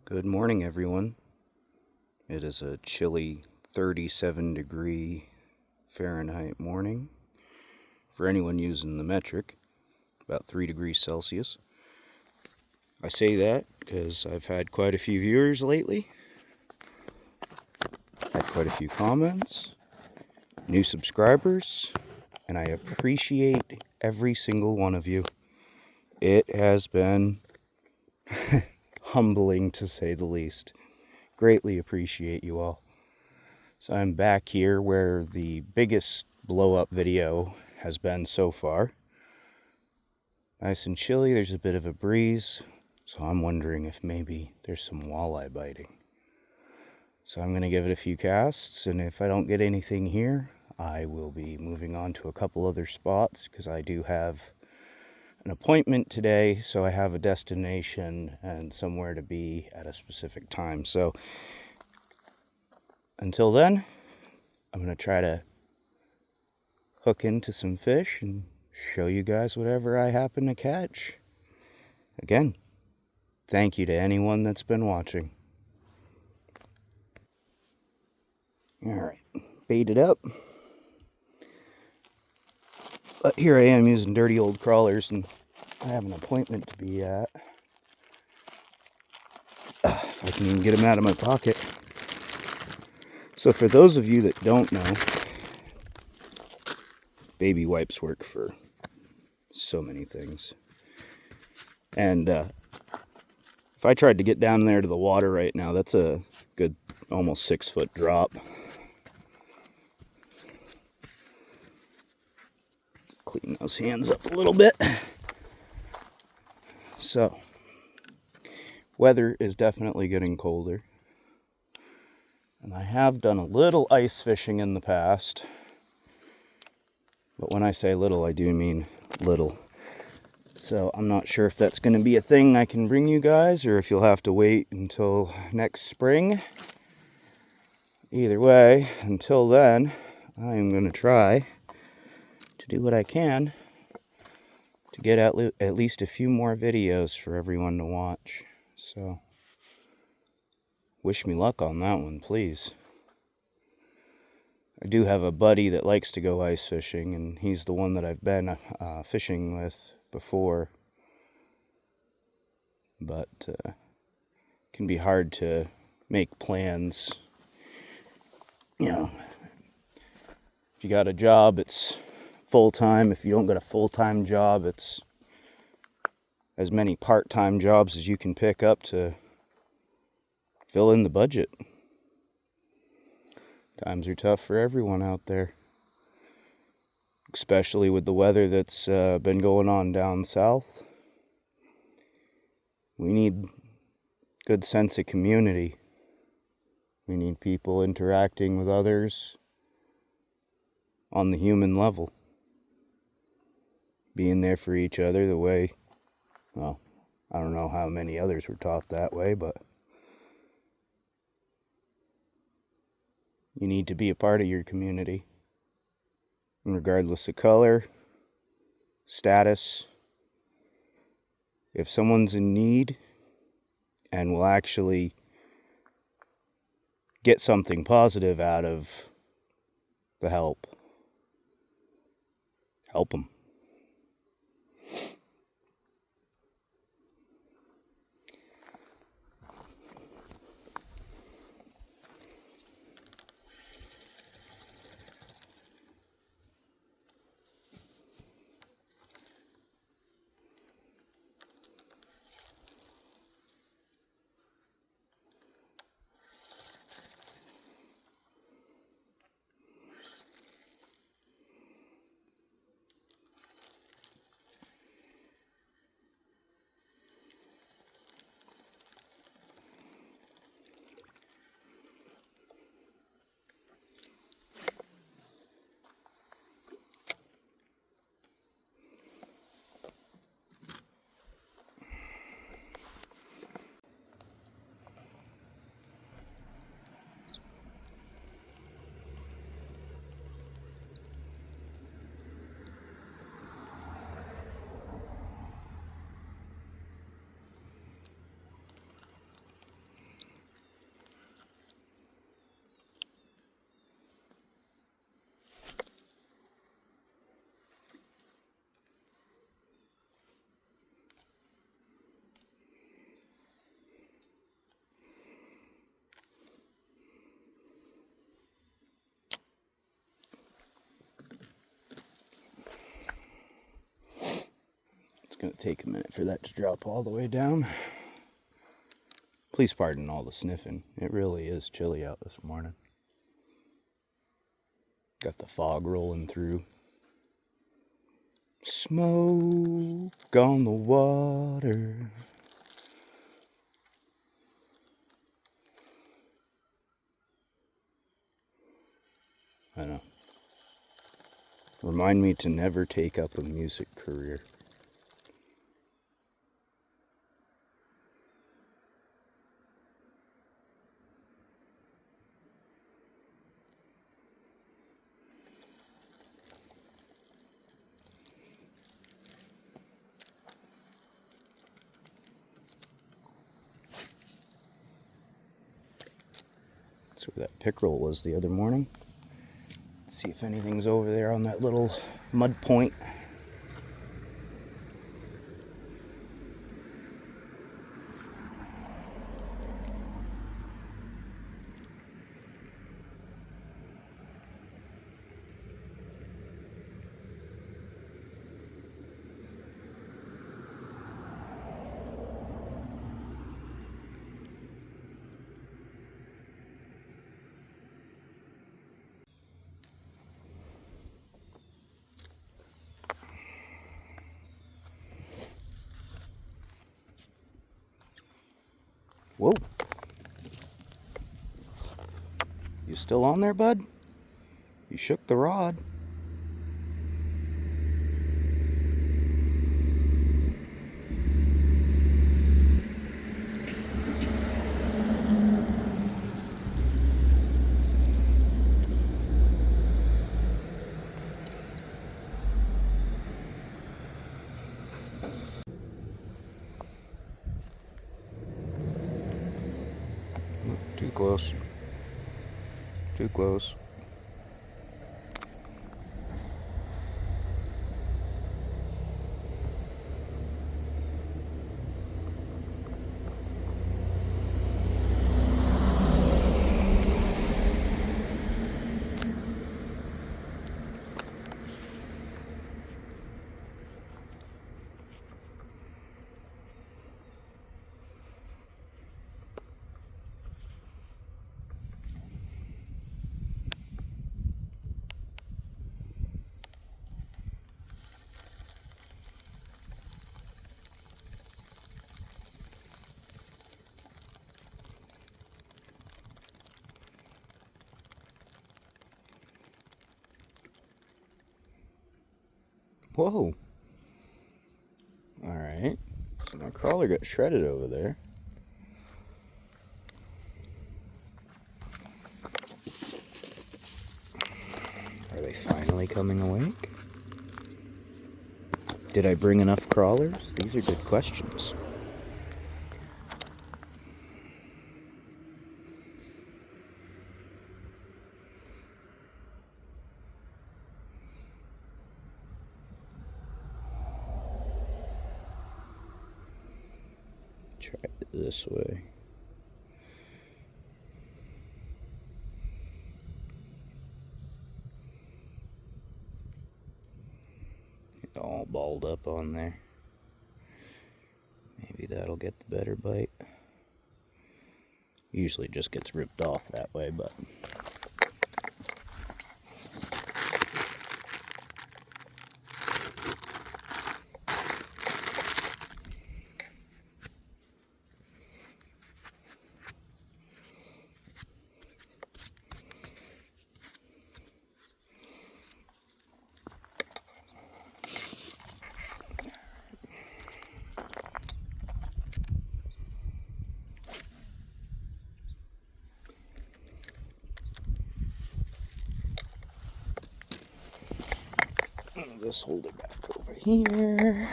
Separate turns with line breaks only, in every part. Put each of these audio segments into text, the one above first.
Good morning, everyone. It is a chilly 37-degree Fahrenheit morning. For anyone using the metric, about 3 degrees Celsius. I say that because I've had quite a few viewers lately, had quite a few comments, new subscribers, and I appreciate every single one of you. It has been humbling, to say the least. Greatly appreciate you all. So I'm back here where the biggest blow-up video has been so far. Nice and chilly, there's a bit of a breeze, so I'm wondering if maybe there's some walleye biting. So I'm going to give it a few casts, and if I don't get anything here, I will be moving on to a couple other spots, because I do have an appointment today, so I have a destination and somewhere to be at a specific time. So until then, I'm going to try to hook into some fish and show you guys whatever I happen to catch. Again, thank you to anyone that's been watching. Alright, baited up. But here I am using dirty old crawlers, and I have an appointment to be at. If I can even get them out of my pocket. So for those of you that don't know, baby wipes work for so many things. And if I tried to get down there to the water right now, that's a good almost 6 foot drop. Clean those hands up a little bit. So, weather is definitely getting colder. And I have done a little ice fishing in the past. But when I say little, I do mean little. So I'm not sure if that's going to be a thing I can bring you guys, or if you'll have to wait until next spring. Either way, until then, I am going to try to do what I can to get at least a few more videos for everyone to watch. So, wish me luck on that one, please. I do have a buddy that likes to go ice fishing, and he's the one that I've been fishing with before. But it can be hard to make plans. You know, if you got a job, it's full-time. If you don't got a full-time job, it's as many part-time jobs as you can pick up to fill in the budget. Times are tough for everyone out there, especially with the weather that's been going on down south. We need good sense of community. We need people interacting with others on the human level. Being there for each other the way, well, I don't know how many others were taught that way, but you need to be a part of your community. And regardless of color, status, if someone's in need and will actually get something positive out of the help them. It's going to take a minute for that to drop all the way down. Please pardon all the sniffing. It really is chilly out this morning. Got the fog rolling through. Smoke on the water. I know. Remind me to never take up a music career. That's where that pickerel was the other morning. Let's see if anything's over there on that little mud point. Whoa. You still on there, bud? You shook the rod. Too close. Too close. Whoa. Alright. So my crawler got shredded over there. Are they finally coming awake? Did I bring enough crawlers? These are good questions. Try it this way. It's all balled up on there. Maybe that'll get the better bite. Usually it just gets ripped off that way, but I'll just hold it back over here.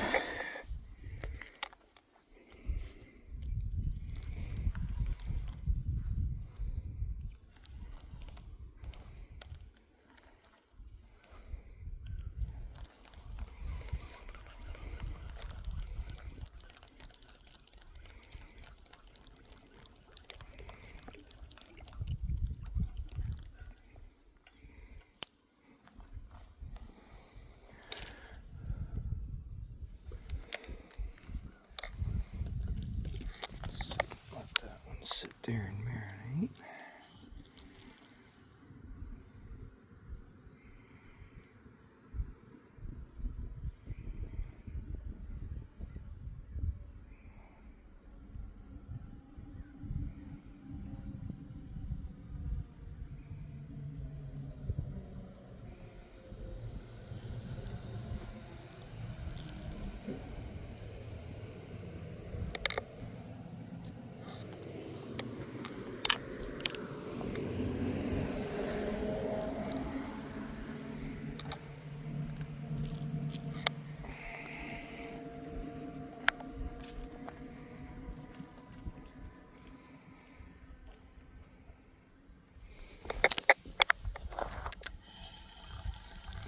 there and marinate.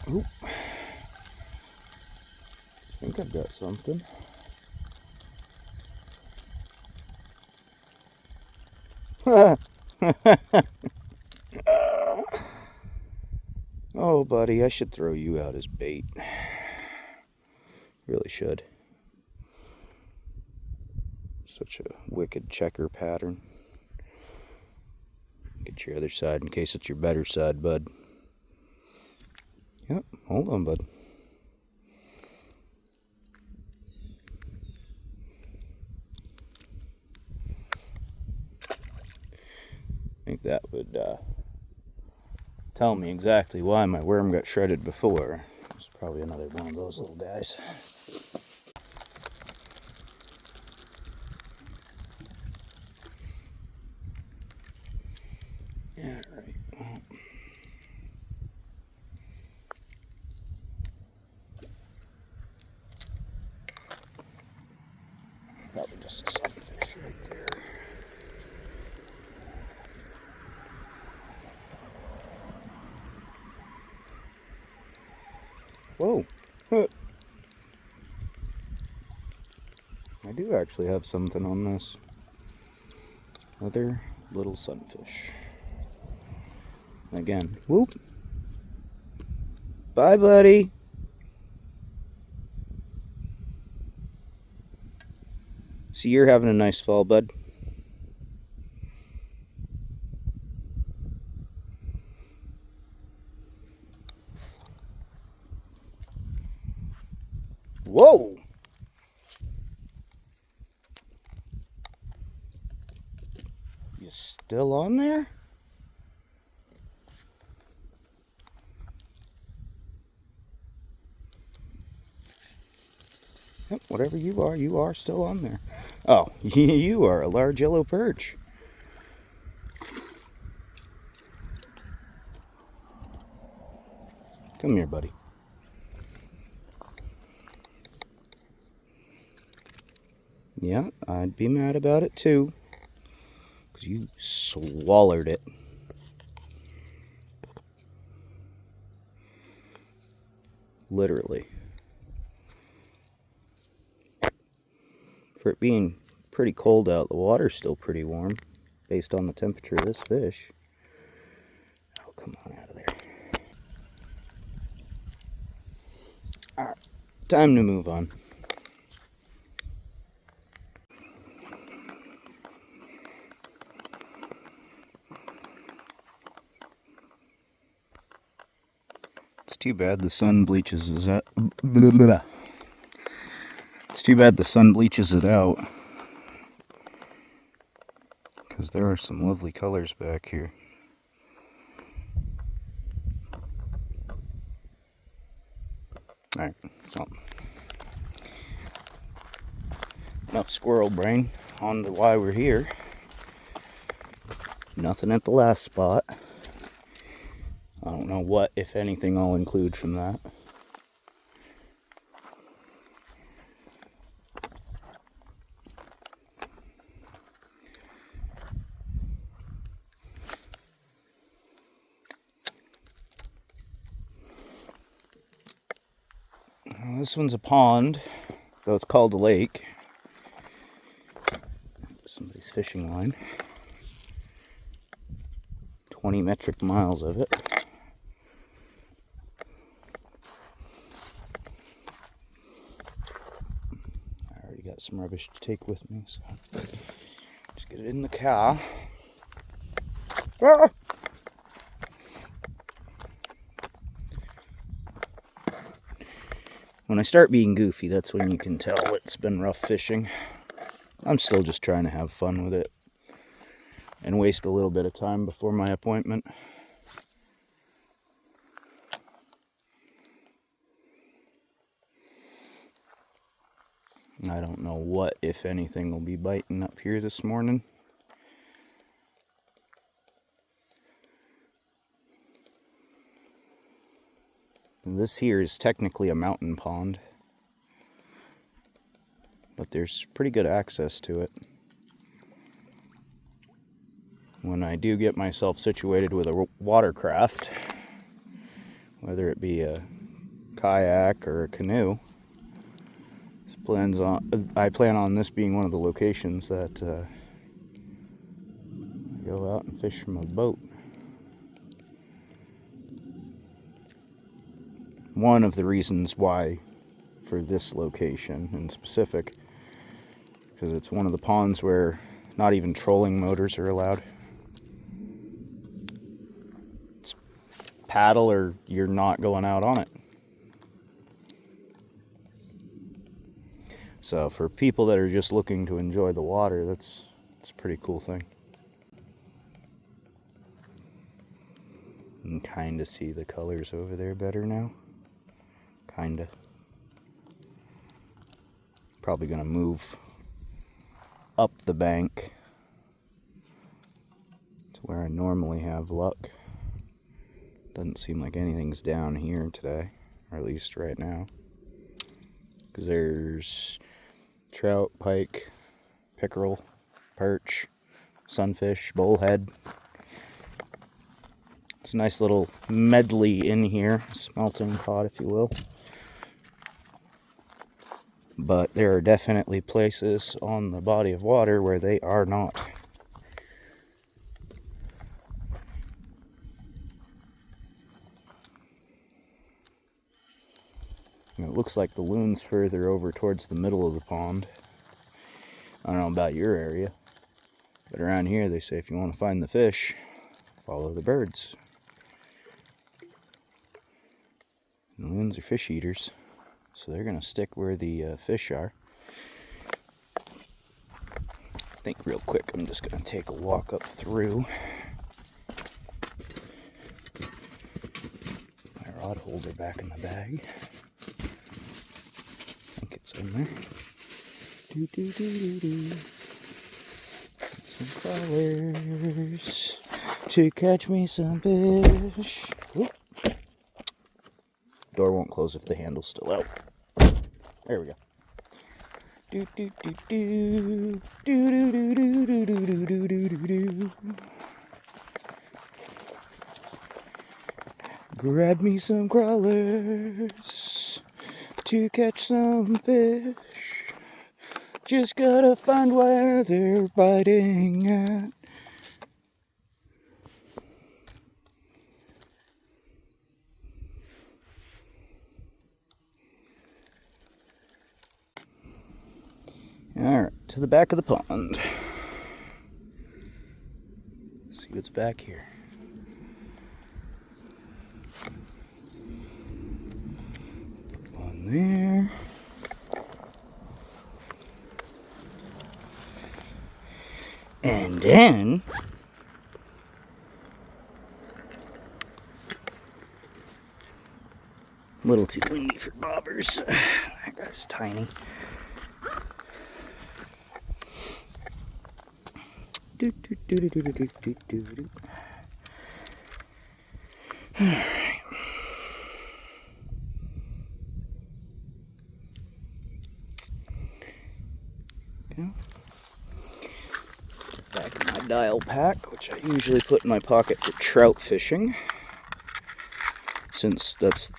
Oop. I think I've got something. Oh, buddy, I should throw you out as bait. Really should. Such a wicked checker pattern. Get your other side in case it's your better side, bud. Yep, hold on, bud. I think that would tell me exactly why my worm got shredded before. It's probably another one of those little guys. Yeah, right. Well, probably just a sunfish right there. Whoa! I do actually have something on this. Another little sunfish. Again, whoop! Bye, buddy! So you're having a nice fall, bud. Whoa! You still on there? Yep, whatever you are still on there. Oh, you are a large yellow perch. Come here, buddy. Yeah, I'd be mad about it too. Because you swallowed it. Literally. For it being pretty cold out, the water's still pretty warm based on the temperature of this fish. Oh, come on out of there. Alright, time to move on. It's too bad the sun bleaches it out. It's too bad the sun bleaches it out. Because there are some lovely colors back here. Alright, so enough squirrel brain. On to why we're here. Nothing at the last spot. I don't know what, if anything, I'll include from that. Well, this one's a pond, though it's called a lake. Somebody's fishing line. 20 metric miles of it. I already got some rubbish to take with me, so just get it in the car. Ah! When I start being goofy, that's when you can tell it's been rough fishing. I'm still just trying to have fun with it and waste a little bit of time before my appointment. I don't know what, if anything, will be biting up here this morning. This here is technically a mountain pond, but there's pretty good access to it. When I do get myself situated with a watercraft, whether it be a kayak or a canoe, I plan on this being one of the locations that I go out and fish from a boat. One of the reasons why for this location in specific, because it's one of the ponds where not even trolling motors are allowed. It's paddle or you're not going out on it. So for people that are just looking to enjoy the water, it's a pretty cool thing. You can kind of see the colors over there better now. Kinda. Probably gonna move up the bank to where I normally have luck. Doesn't seem like anything's down here today, or at least right now. Because there's trout, pike, pickerel, perch, sunfish, bullhead. It's a nice little medley in here, smelting pot if you will. But there are definitely places on the body of water where they are not. It looks like the loon's further over towards the middle of the pond. I don't know about your area, but around here they say if you want to find the fish, follow the birds. And the loons are fish eaters, so they're going to stick where the fish are. I think real quick I'm just going to take a walk up through. My rod holder back in the bag. I think it's in there. Some crawlers to catch me some fish. Whoop. Door won't close if the handle's still out. There we go. Grab me some crawlers to catch some fish. Just gotta find where they're biting at. Alright, to the back of the pond. See what's back here. One there. And then a little too windy for bobbers. That guy's tiny. Do, do, do, do, do, do, do, do, do. All right. Okay. Back in my dial pack, which I usually put in my pocket for trout fishing, since that's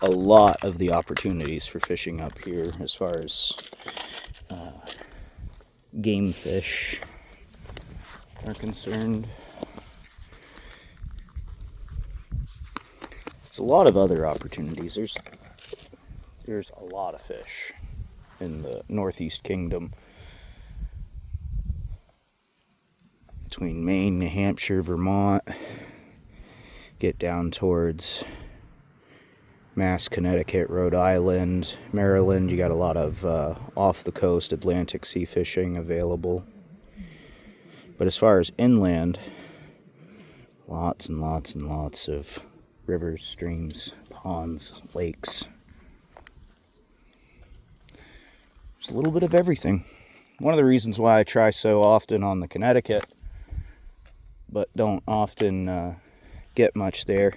a lot of the opportunities for fishing up here as far as game fish are concerned. There's a lot of other opportunities. There's a lot of fish in the Northeast Kingdom. It's between Maine, New Hampshire, Vermont, get down towards Mass, Connecticut, Rhode Island, Maryland. You got a lot of off the coast Atlantic sea fishing available. But as far as inland, lots and lots and lots of rivers, streams, ponds, lakes. There's a little bit of everything. One of the reasons why I try so often on the Connecticut, but don't often get much there.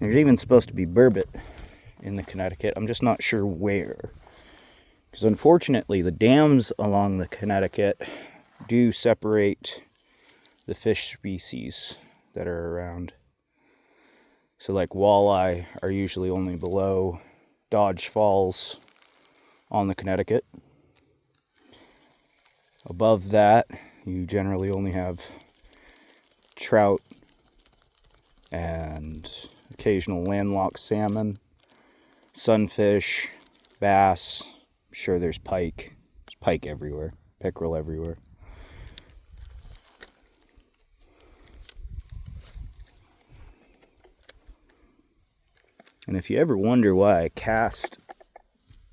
There's even supposed to be burbot in the Connecticut. I'm just not sure where. Because unfortunately, the dams along the Connecticut do separate the fish species that are around. So like walleye are usually only below Dodge Falls on the Connecticut. Above that, you generally only have trout and occasional landlocked salmon, sunfish, bass. I'm sure there's pike. There's pike everywhere, pickerel everywhere. And if you ever wonder why I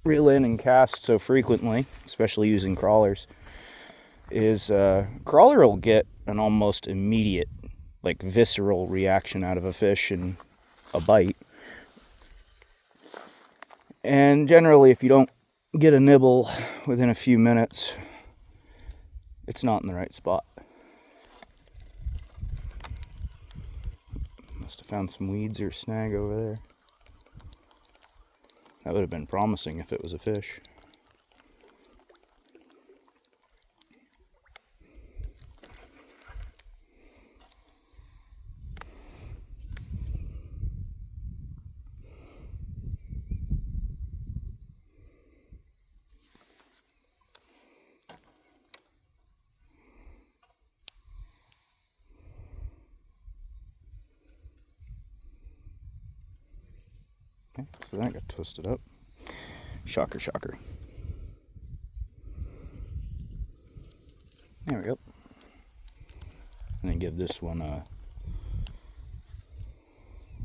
reel in and cast so frequently, especially using crawlers, is crawler will get an almost immediate, like visceral reaction out of a fish in a bite. And generally, if you don't get a nibble within a few minutes, it's not in the right spot. Must have found some weeds or snag over there. That would have been promising if it was a fish. Okay, so that got twisted up. Shocker, shocker. There we go. And then give this one a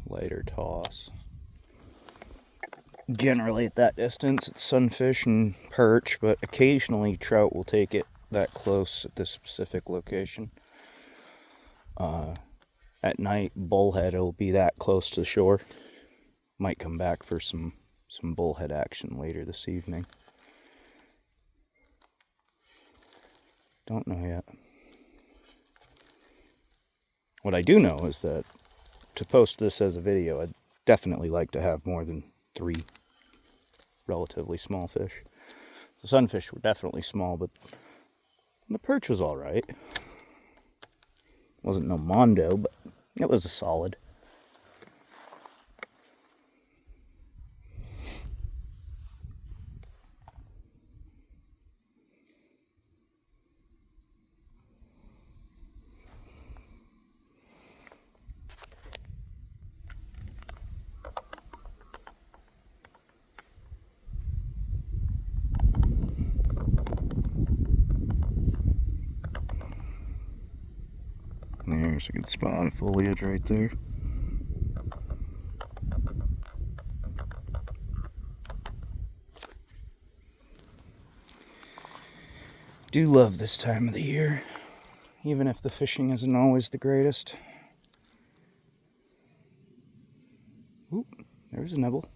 lighter toss. Generally at that distance it's sunfish and perch, but occasionally trout will take it that close at this specific location. At night, bullhead will be that close to the shore. Might come back for some bullhead action later this evening. Don't know yet. What I do know is that to post this as a video, I'd definitely like to have more than 3 relatively small fish. The sunfish were definitely small, but the perch was alright. Wasn't no mondo, but it was a solid. There's a good spot of foliage right there. Do love this time of the year, even if the fishing isn't always the greatest. Oop, there's a nibble.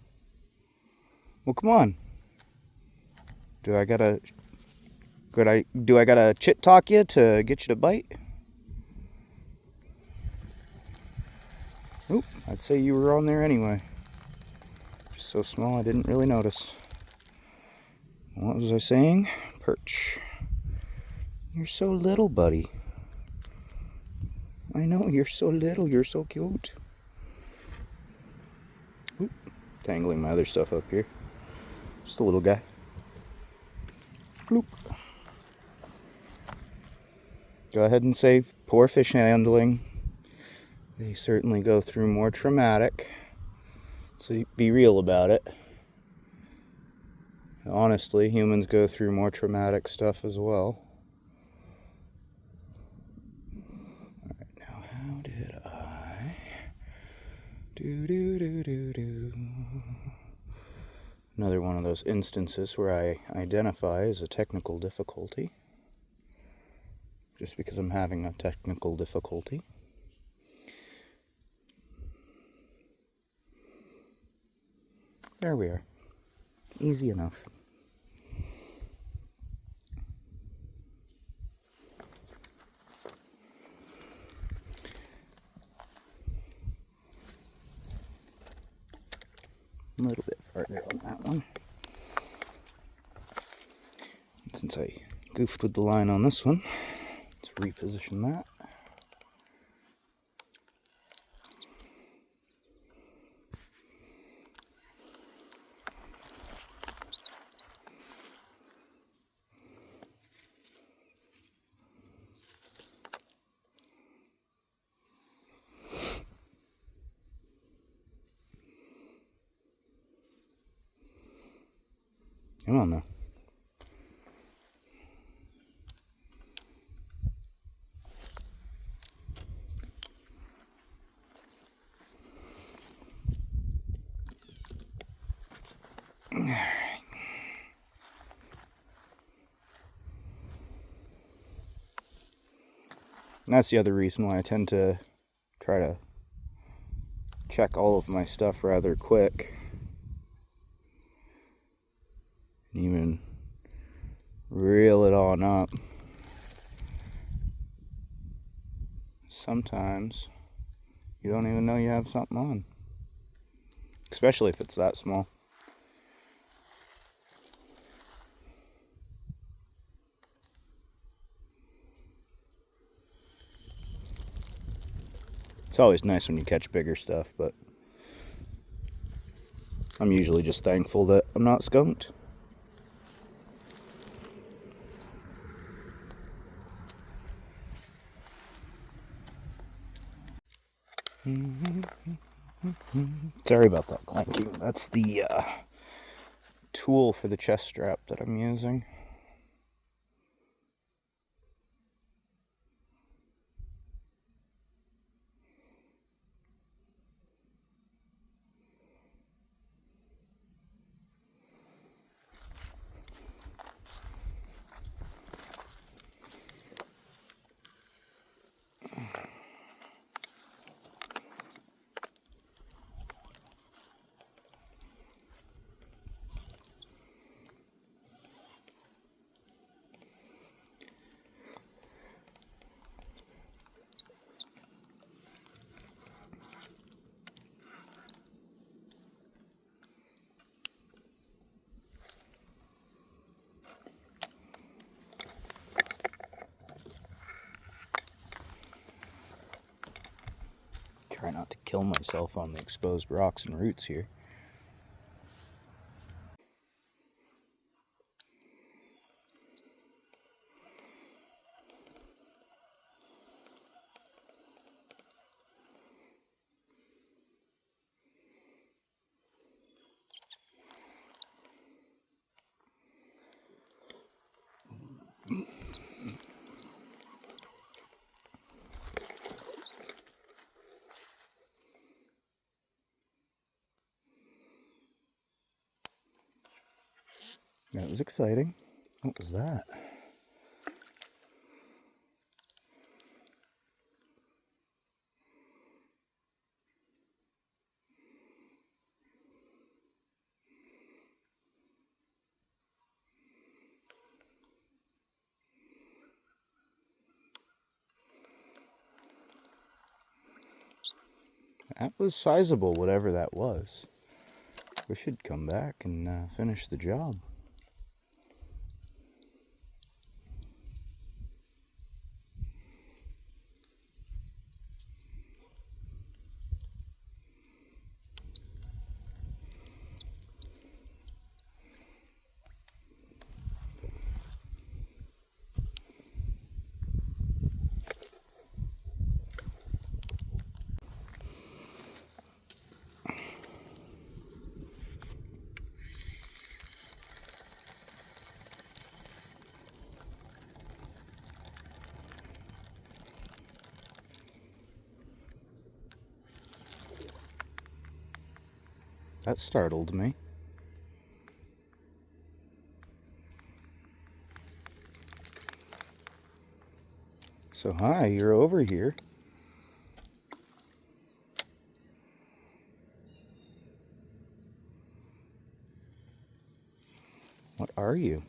Well, come on. Do I gotta chit talk you to get you to bite? Oop, I'd say you were on there anyway. Just so small I didn't really notice. What was I saying? Perch. You're so little, buddy. I know, you're so little, you're so cute. Oop, tangling my other stuff up here. Just a little guy. Bloop. Go ahead and say poor fish handling. They certainly go through more traumatic. So be real about it. Honestly, humans go through more traumatic stuff as well. one of those instances where I identify as a technical difficulty, just because I'm having a technical difficulty. There we are. Easy enough. A little bit farther on that one. Since I goofed with the line on this one, let's reposition that. Come on now. Alright. And that's the other reason why I tend to try to check all of my stuff rather quick. And even reel it on up. Sometimes you don't even know you have something on. Especially if it's that small. It's always nice when you catch bigger stuff, but I'm usually just thankful that I'm not skunked. Sorry about that clanking. That's the tool for the chest strap that I'm using. Try not to kill myself on the exposed rocks and roots here. That was exciting. What was that? That was sizable, whatever that was. We should come back and finish the job. That startled me. So hi, you're over here. What are you?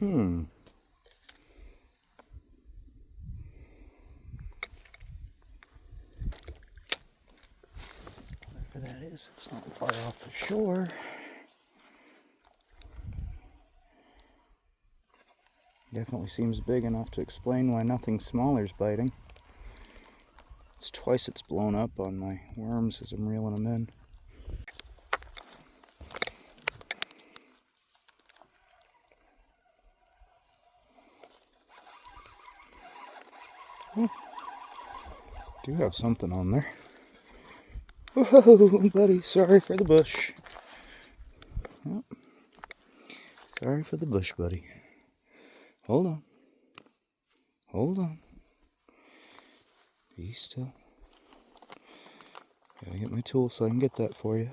Whatever that is, it's not far off the shore. Definitely seems big enough to explain why nothing smaller's biting. It's twice it's blown up on my worms as I'm reeling them in. Do have something on there. Whoa, buddy, sorry for the bush. Yep. Sorry for the bush, buddy. Hold on. Hold on. Be still. Gotta get my tool so I can get that for you.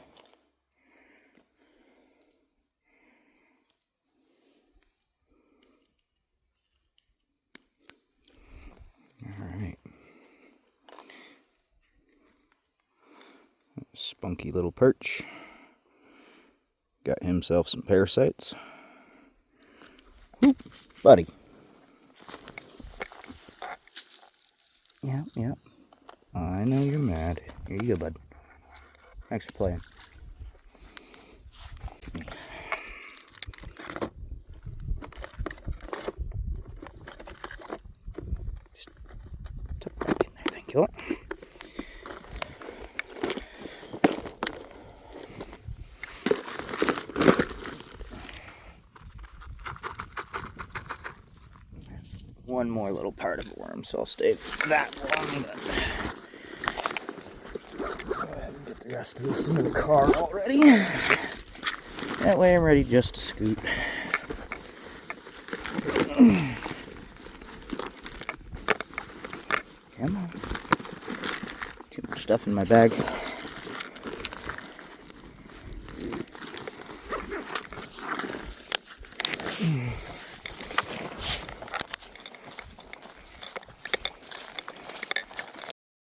Alright. Spunky little perch. Got himself some parasites. Whoop, buddy. Yep. I know you're mad. Here you go, bud. Thanks for playing. Just tuck back in there, thank you. One more little part of a worm, so I'll stay that long, but let's go ahead and get the rest of this into the car already. That way I'm ready just to scoot. Come on. Too much stuff in my bag.